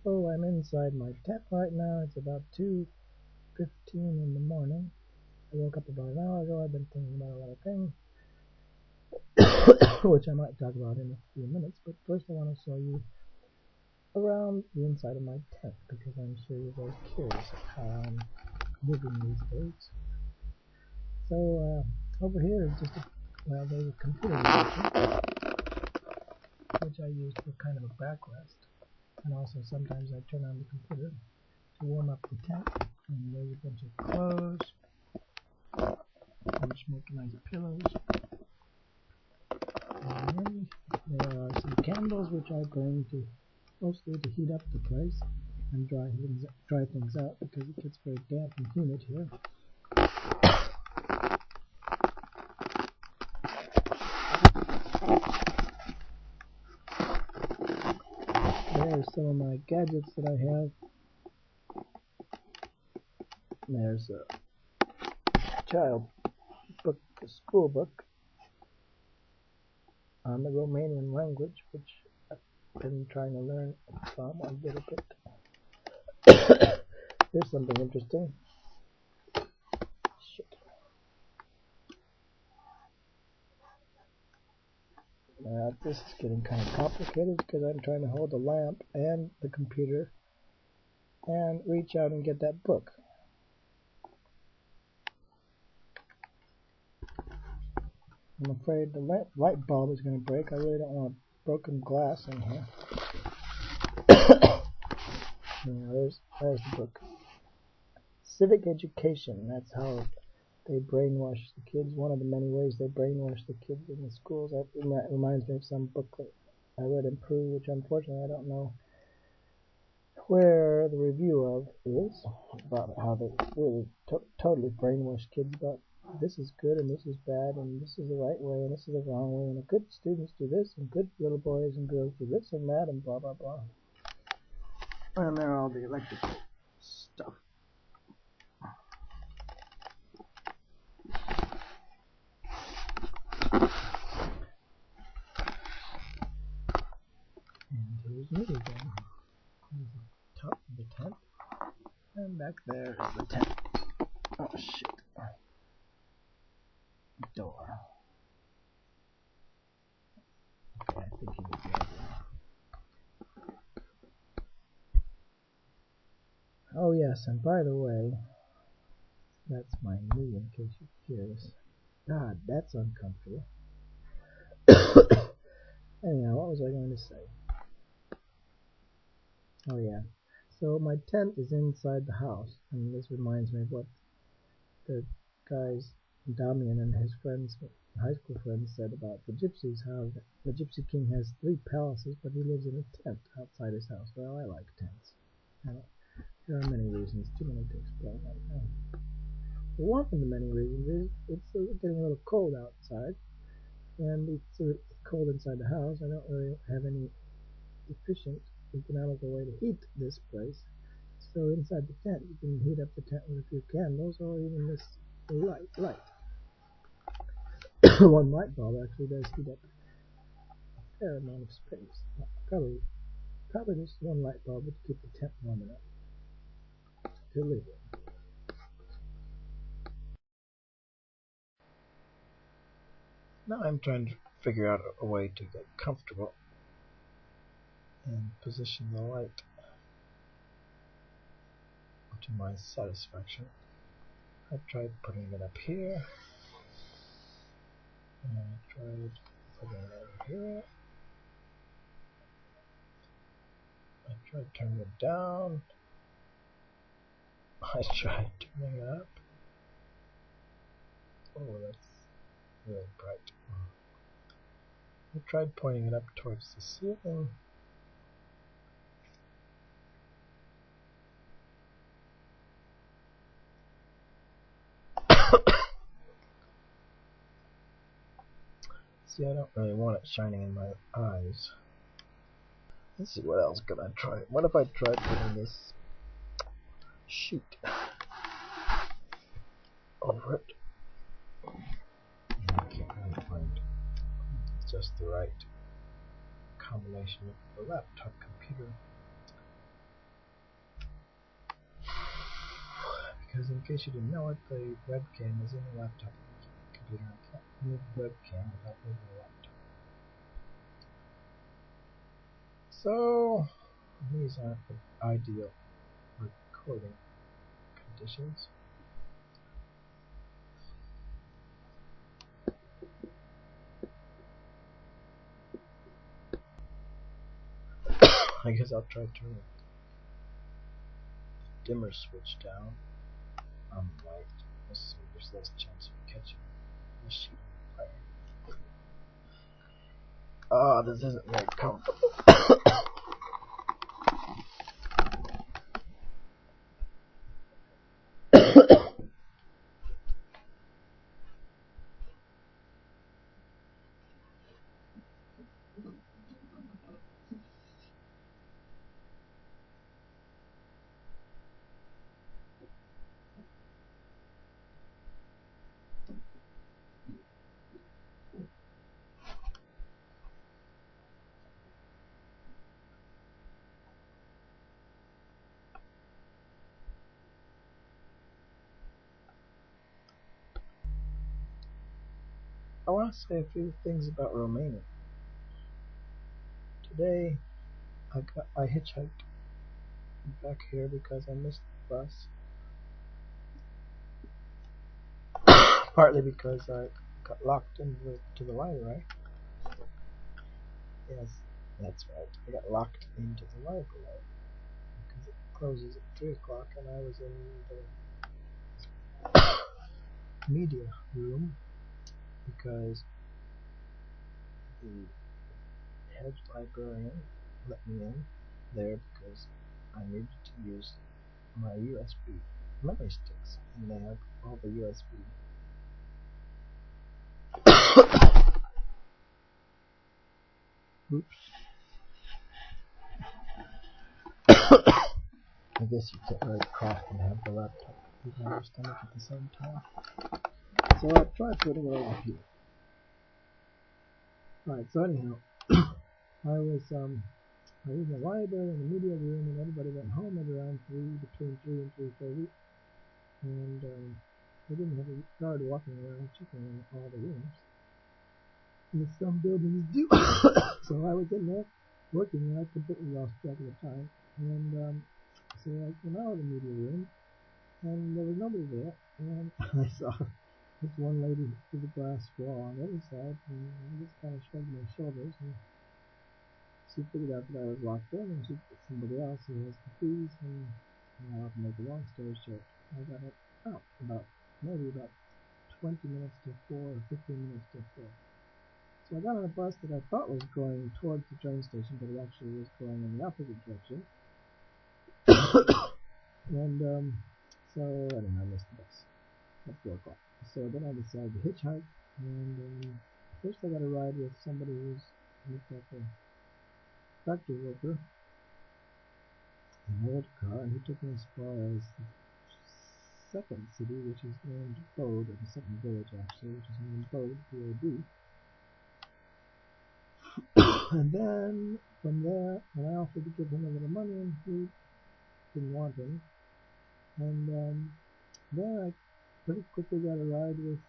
So I'm inside my tent right now. It's about 2:15 in the morning. I woke up about an hour ago. I've been thinking about a lot of things, which I might talk about in a few minutes. But first I want to show you around the inside of my tent, because I'm sure you're very curious how I'm living these days. So over here is just there's a computer station, which I use for kind of a backrest. And also sometimes I turn on the computer to warm up the tent. And there's a bunch of clothes, which make nice pillows. And then there are some candles which I bring to mostly to heat up the place and dry things out, because it gets very damp and humid here. There's some of my gadgets that I have. There's a child book, a school book on the Romanian language, which I've been trying to learn from a little bit. Here's something interesting. Shit. This is getting kind of complicated because I'm trying to hold the lamp and the computer and reach out and get that book. I'm afraid the light bulb is going to break. I really don't want broken glass in here. There's the book. Civic education. That's how they brainwash the kids. One of the many ways they brainwash the kids in the schools. That reminds me of some booklet I read in Peru, which unfortunately I don't know where the review of is, about how they really totally brainwash kids about this is good and this is bad and this is the right way and this is the wrong way, and the good students do this and good little boys and girls do this and that and blah blah blah. And they're all the electrical stuff. And here's me again. Here's the top of the tent. And back there is the tent. Oh shit. Door. Okay, I think you get the idea. Oh yes, and by the way, that's my knee in case you're curious. God, that's uncomfortable. Anyhow, what was I going to say? Oh yeah. So my tent is inside the house, and this reminds me of what the guys, Damian and his friends, high school friends, said about the gypsies, how the Gypsy King has 3 palaces, but he lives in a tent outside his house. Well, I like tents. There are many reasons, too many to explain right now. One of the many reasons is it's getting a little cold outside, and it's cold inside the house. I don't really have any efficient, economical way to heat this place. So inside the tent, you can heat up the tent with a few candles, or even this light. One light bulb actually does heat up a fair amount of space. Probably just one light bulb would keep the tent warm enough to live in. Now I'm trying to figure out a way to get comfortable and position the light to my satisfaction. I've tried putting it up here, and I tried putting it over here. I tried turning it down. I tried turning it up. Oh, that's really bright. I tried pointing it up towards the ceiling. See, I don't really want it shining in my eyes. Let's see, what else could I try? What if I tried putting this sheet over it? I can't really find just the right combination of the laptop computer case you didn't know it, the webcam is in the laptop computer. I can't move the webcam without moving the laptop. So these aren't the ideal recording conditions. I guess I'll try turning the dimmer switch down on the light. Let's see, there's less chance of catching the sheet of fire. Ah, this isn't very comfortable. I want to say a few things about Romania. Today, I hitchhiked back here because I missed the bus. Partly because I got locked into the library. Yes, that's right. I got locked into the library because it closes at 3 o'clock, and I was in the media room because the head librarian let me in there because I needed to use my USB memory sticks, and they have all the USB. Oops. I guess you can't really cough and have the laptop on your stomach at the same time. So I'll try putting it over here. Alright, so anyhow, I was in the library in the media room, and everybody went home at around between 3 and 3:30, and they didn't have a guard walking around checking in all the rooms, as some buildings do. So I was in there working, and I completely lost track of the time, and so I came out of the media room, and there was nobody there, and I saw this one lady with a glass wall on the other side, and I just kind of shrugged my shoulders, and she figured out that I was locked in, and she put somebody else who has the keys, and to make a long story short, I got out maybe about 20 minutes to 4 or 15 minutes to 4. So I got on a bus that I thought was going towards the train station, but it actually was going in the opposite direction. And so I don't know, I missed the bus at 4 o'clock. So then I decided to hitchhike, and first I got a ride with somebody who's looked like a factory worker in an old car, and he took me as far as the second city, which is named Bode, or the second village actually, which is named Bode, B-O-D. And then from there, and I offered to give him a little money, and he didn't want any. And then I pretty quickly got a ride with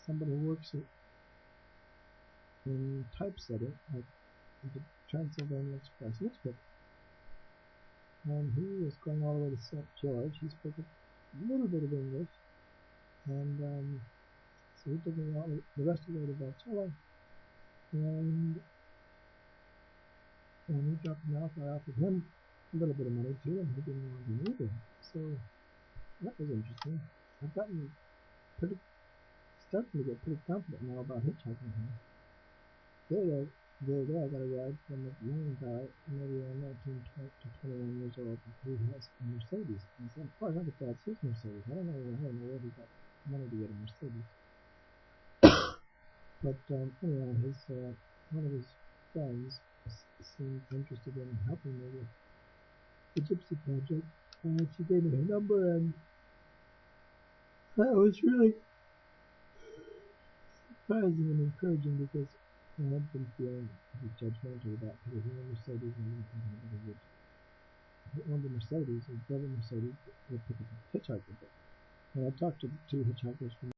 somebody who works in typesetting, like the Transylvania Express newspaper. And he was going all the way to St. George. He spoke a little bit of English, and so he took me all the rest of the way to Valcello, and when he dropped me off, I offered him a little bit of money too, and he didn't want it either. So that was interesting. I've gotten starting to get pretty confident now about hitchhiking here. The other day I got a ride from a young guy, maybe around 19 to 21 years old, who has a Mercedes. And so, as far as I can tell, it's his Mercedes. I don't know where he got money to get a Mercedes. But anyhow, one of his friends seemed interested in helping me with the Gypsy Project, and she gave me her number, and that was really surprising and encouraging, because I had been feeling pretty judgmental about people who were Mercedes, and I didn't think anybody would owned a Mercedes or drove a Mercedes would pick up a hitchhiker. And I talked to the two hitchhikers from